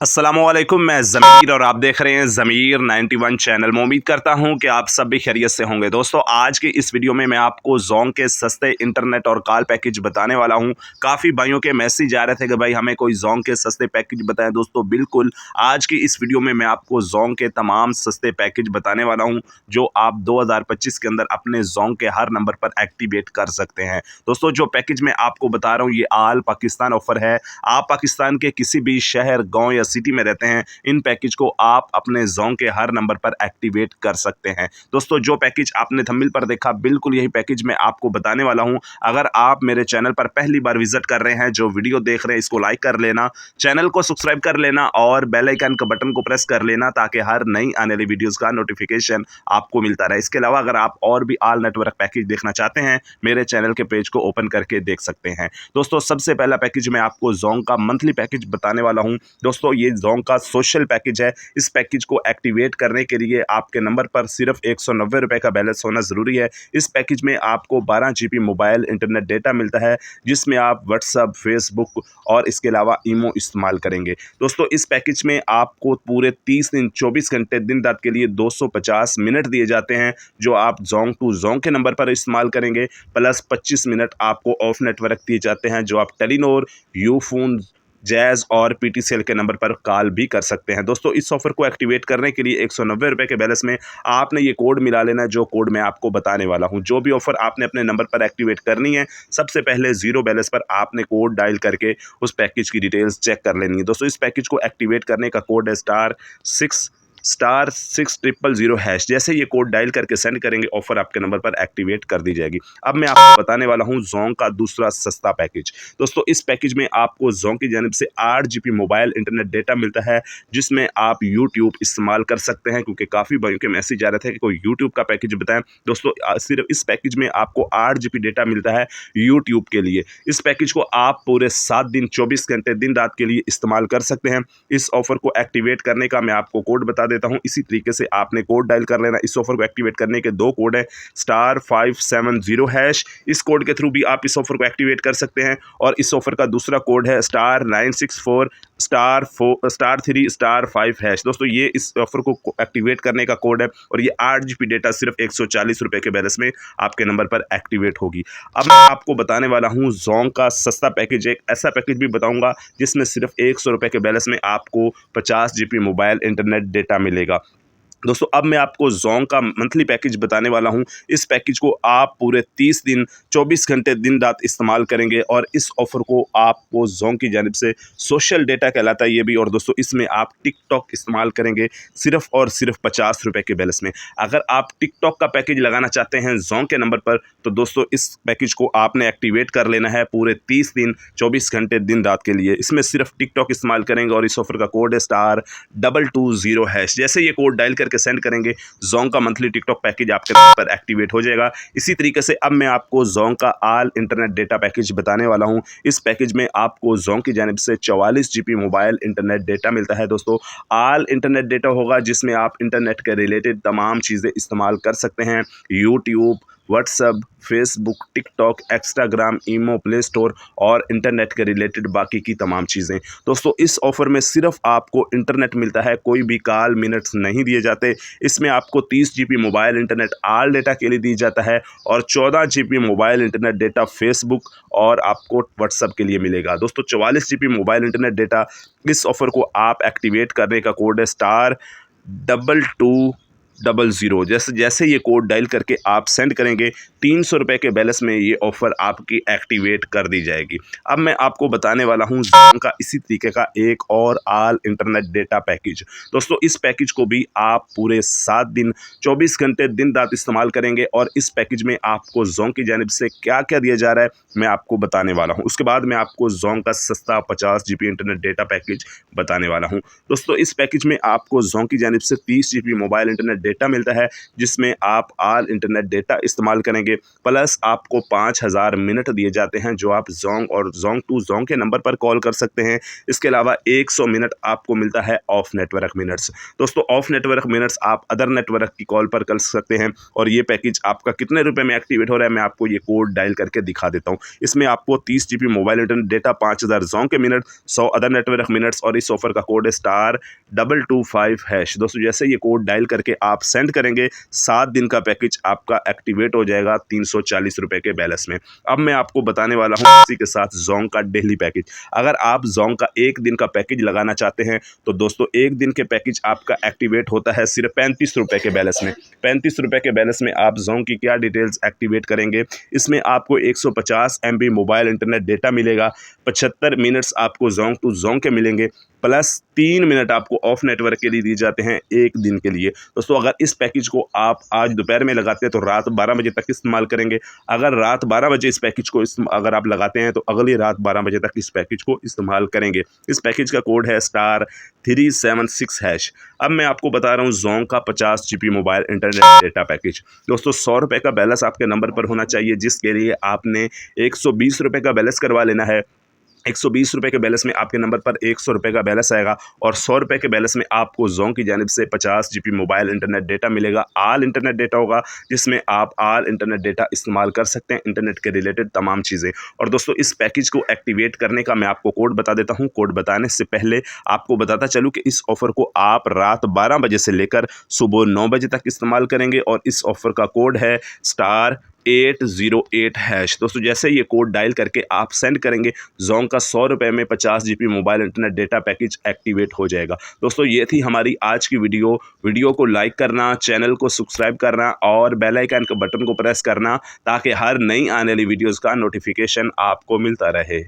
अस्सलामुअलैकुम, मैं ज़मीर और आप देख रहे हैं ज़मीर 91 चैनल। मैं उम्मीद करता हूं कि आप सब भी खैरियत से होंगे। दोस्तों, आज की इस वीडियो में मैं आपको ज़ोंग के सस्ते इंटरनेट और कॉल पैकेज बताने वाला हूं। काफ़ी भाइयों के मैसेज आ रहे थे कि भाई हमें कोई ज़ोंग के सस्ते पैकेज बताएं। दोस्तों, बिल्कुल आज की इस वीडियो में मैं आपको ज़ोंग के तमाम सस्ते पैकेज बताने वाला हूँ जो आप 2025 के अंदर अपने ज़ोंग के हर नंबर पर एक्टिवेट कर सकते हैं। दोस्तों, जो पैकेज मैं आपको बता रहा हूँ ये आल पाकिस्तान ऑफर है। आप पाकिस्तान के किसी भी शहर, गाँव या सिटी में रहते हैं, इन पैकेज को आप अपने ज़ोंग के हर नंबर पर एक्टिवेट कर सकते हैं। दोस्तों, जो पैकेज आपने थंबनेल पर देखा, बिल्कुल यही पैकेज मैं आपको बताने वाला हूं। अगर आप मेरे चैनल पर पहली बार विजिट कर रहे हैं, जो वीडियो देख रहे हैं, इसको लाइक कर लेना, चैनल को सब्सक्राइब कर लेना और बेल आइकन का बटन को प्रेस कर लेना ताकि हर नई आने वाली वीडियोस का नोटिफिकेशन आपको मिलता रहे। इसके अलावा अगर आप और भी ऑल नेटवर्क पैकेज देखना चाहते हैं, मेरे चैनल के पेज को ओपन करके देख सकते हैं। दोस्तों, सबसे पहला पैकेज मैं आपको ज़ोंग का मंथली पैकेज बताने वाला हूं। दोस्तों, ये ज़ोंग का सोशल पैकेज है। इस पैकेज को एक्टिवेट करने के लिए आपके नंबर पर सिर्फ 190 रुपये का बैलेंस होना ज़रूरी है। इस पैकेज में आपको 12 GB मोबाइल इंटरनेट डेटा मिलता है, जिसमें आप व्हाट्सअप, फेसबुक और इसके अलावा ईमो इस्तेमाल करेंगे। दोस्तों, इस पैकेज में आपको पूरे 30 दिन 24 घंटे दिन रात के लिए 250 मिनट दिए जाते हैं, जो आप ज़ोंग टू ज़ोंग के नंबर पर इस्तेमाल करेंगे, प्लस 25 मिनट आपको ऑफ नेटवर्क दिए जाते हैं, जो आप टेलीनॉर, यूफोन, जैज़ और पीटीसीएल के नंबर पर कॉल भी कर सकते हैं। दोस्तों, इस ऑफर को एक्टिवेट करने के लिए 190 रुपये के बैलेंस में आपने ये कोड मिला लेना है, जो कोड मैं आपको बताने वाला हूं। जो भी ऑफर आपने अपने नंबर पर एक्टिवेट करनी है, सबसे पहले जीरो बैलेंस पर आपने कोड डायल करके उस पैकेज की डिटेल्स चेक कर लेनी है। दोस्तों, इस पैकेज को एक्टिवेट करने का कोड है *6*6000#। जैसे ये कोड डायल करके सेंड करेंगे, ऑफर आपके नंबर पर एक्टिवेट कर दी जाएगी। अब मैं आपको बताने वाला हूं ज़ोंग का दूसरा सस्ता पैकेज। दोस्तों, इस पैकेज में आपको ज़ोंग की जानिब से 8 GB मोबाइल इंटरनेट डेटा मिलता है, जिसमें आप यूट्यूब इस्तेमाल कर सकते हैं, क्योंकि काफ़ी भाइयों के मैसेज आ रहे थे कि कोई यूट्यूब का पैकेज बताएं। दोस्तों, सिर्फ इस पैकेज में आपको 8 GB डेटा मिलता है यूट्यूब के लिए। इस पैकेज को आप पूरे 7 दिन 24 घंटे दिन रात के लिए इस्तेमाल कर सकते हैं। इस ऑफर को एक्टिवेट करने का मैं आपको कोड बता देता हूं। इसी तरीके से आपने कोड डायल कर लेना। इस ऑफर को एक्टिवेट करने के दो कोड हैं, *570#। इस कोड के थ्रू भी आप इस ऑफर को एक्टिवेट कर सकते हैं, और इस ऑफर का दूसरा कोड है *964*3*5#। दोस्तों, ये इस ऑफर को एक्टिवेट करने का कोड है, और ये 8 GB डेटा सिर्फ 140 रुपये के बैलेंस में आपके नंबर पर एक्टिवेट होगी। अब मैं आपको बताने वाला हूँ ज़ोंग का सस्ता पैकेज। एक ऐसा पैकेज भी बताऊंगा जिसमें सिर्फ 100 रुपये के बैलेंस में आपको 50 GB मोबाइल इंटरनेट डेटा मिलेगा। दोस्तों, अब मैं आपको ज़ोंग का मंथली पैकेज बताने वाला हूं। इस पैकेज को आप पूरे 30 दिन 24 घंटे दिन रात इस्तेमाल करेंगे, और इस ऑफ़र को आपको ज़ोंग की जानिब से सोशल डेटा कहलाता है ये भी। और दोस्तों, इसमें आप टिकटॉक इस्तेमाल करेंगे सिर्फ और सिर्फ 50 रुपये के बैलेंस में। अगर आप टिकटॉक का पैकेज लगाना चाहते हैं ज़ोंग के नंबर पर, तो दोस्तों इस पैकेज को आपने एक्टिवेट कर लेना है पूरे 30 दिन 24 घंटे दिन रात के लिए। इसमें सिर्फ टिकटॉक इस्तेमाल करेंगे, और इस ऑफर का कोड है *220#। जैसे ये कोड डायल करके सेंड करेंगे, ज़ोंग का मंथली टिकटॉक पैकेज आपके नंबर पर एक्टिवेट हो जाएगा। इसी तरीके से अब मैं आपको ज़ोंग का ऑल इंटरनेट डेटा पैकेज बताने वाला हूं। इस पैकेज में आपको ज़ोंग की जानिब से 44 GB मोबाइल इंटरनेट डेटा मिलता है। दोस्तों, ऑल इंटरनेट डेटा होगा, जिसमें आप इंटरनेट के रिलेटेड तमाम चीज़ें इस्तेमाल कर सकते हैं, YouTube, WhatsApp, Facebook, TikTok, Instagram, imo, play store और इंटरनेट के रिलेटेड बाकी की तमाम चीज़ें। दोस्तों, इस ऑफ़र में सिर्फ आपको इंटरनेट मिलता है, कोई भी कॉल मिनट्स नहीं दिए जाते। इसमें आपको 30 GB mobile internet all data के लिए दी जाता है, और 14 GB mobile internet data Facebook और आपको व्हाट्सअप के लिए मिलेगा। दोस्तों, 44 GB मोबाइल इंटरनेट डेटा, इस ऑफ़र को आप एक्टिवेट करने का कोड है *2200। जैसे ये कोड डायल करके आप सेंड करेंगे, 300 रुपये के बैलेंस में ये ऑफ़र आपकी एक्टिवेट कर दी जाएगी। अब मैं आपको बताने वाला हूँ ज़ोंग का इसी तरीके का एक और ऑल इंटरनेट डेटा पैकेज। दोस्तों, इस पैकेज को भी आप पूरे 7 दिन 24 घंटे दिन रात इस्तेमाल करेंगे, और इस पैकेज में आपको ज़ोंग की जानिब से क्या क्या दिया जा रहा है मैं आपको बताने वाला हूँ। उसके बाद मैं आपको ज़ोंग का सस्ता 50 GB इंटरनेट डेटा पैकेज बताने वाला हूँ। दोस्तों, इस पैकेज में आपको ज़ोंग की जानिब से 30 GB मोबाइल इंटरनेट डेटा मिलता है, जिसमें आप ऑल इंटरनेट डेटा इस्तेमाल करेंगे। प्लस आपको 5000 मिनट दिए जाते हैं जो आप जोंग और जोंग टू जोंग के नंबर पर कॉल कर सकते हैं। इसके अलावा 100 मिनट आपको मिलता है ऑफ नेटवर्क मिनट्स। दोस्तों ऑफ नेटवर्क मिनट्स आप अदर नेटवर्क की कॉल पर कर सकते हैं। और ये पैकेज आपका कितने रुपए में एक्टिवेट हो रहा है, मैं आपको ये कोड डायल करके दिखा देता हूँ। इसमें आपको 30 GB mobile internet data, 5000 Jong के मिनट, 100 अदर नेटवर्क मिनट्स और इस ऑफर का कोड है *225#। दोस्तों जैसे ये कोड डायल करके आप सेंड करेंगे, 7 दिन का पैकेज आपका एक्टिवेट हो जाएगा 340 रुपये के बैलेंस में। अब मैं आपको बताने वाला हूँ इसी के साथ जोंग का डेली पैकेज। अगर आप जोंग का 1 दिन का पैकेज लगाना चाहते हैं तो दोस्तों 1 दिन के पैकेज आपका एक्टिवेट होता है सिर्फ 35 रुपये के बैलेंस में। 35 रुपये के बैलेंस में आप जोंग की क्या डिटेल्स एक्टिवेट करेंगे, इसमें आपको 150 MB मोबाइल इंटरनेट डेटा मिलेगा, 75 मिनट्स आपको जोंग टू जोंग के मिलेंगे, प्लस 3 मिनट आपको ऑफ नेटवर्क के लिए दिए जाते हैं 1 दिन के लिए। दोस्तों अगर इस पैकेज को आप आज दोपहर में लगाते हैं तो रात 12 बजे तक इस्तेमाल करेंगे। अगर रात 12 बजे इस पैकेज को अगर आप लगाते हैं तो अगली रात 12 बजे तक इस पैकेज को इस्तेमाल करेंगे। इस पैकेज का कोड है *376#। अब मैं आपको बता रहा हूँ जोंग का 50 GB mobile internet data package. दोस्तों 100 रुपये का बैलेंस आपके नंबर पर होना चाहिए, जिसके लिए आपने 120 रुपये का बैलेंस करवा लेना है। 120 रुपये के बैलेंस में आपके नंबर पर 100 रुपये का बैलेंस आएगा और 100 रुपये के बैलेंस में आपको जोंग की जानिब से 50 GB मोबाइल इंटरनेट डेटा मिलेगा। ऑल इंटरनेट डेटा होगा, जिसमें आप ऑल इंटरनेट डेटा इस्तेमाल कर सकते हैं, इंटरनेट के रिलेटेड तमाम चीज़ें। और दोस्तों इस पैकेज को एक्टिवेट करने का मैं आपको कोड बता देता हूँ। कोड बताने से पहले आपको बताता चलूँ कि इस ऑफ़र को आप रात 12 बजे से लेकर सुबह 9 बजे तक इस्तेमाल करेंगे और इस ऑफ़र का कोड है *808#। दोस्तों जैसे ये कोड डायल करके आप सेंड करेंगे, जोंग का 100 रुपये में 50 GB mobile internet data package activate हो जाएगा। दोस्तों ये थी हमारी आज की वीडियो को लाइक करना, चैनल को सब्सक्राइब करना और बेल आइकन के बटन को प्रेस करना, ताकि हर नई आने वाली वीडियोज़ का नोटिफिकेशन आपको मिलता रहे।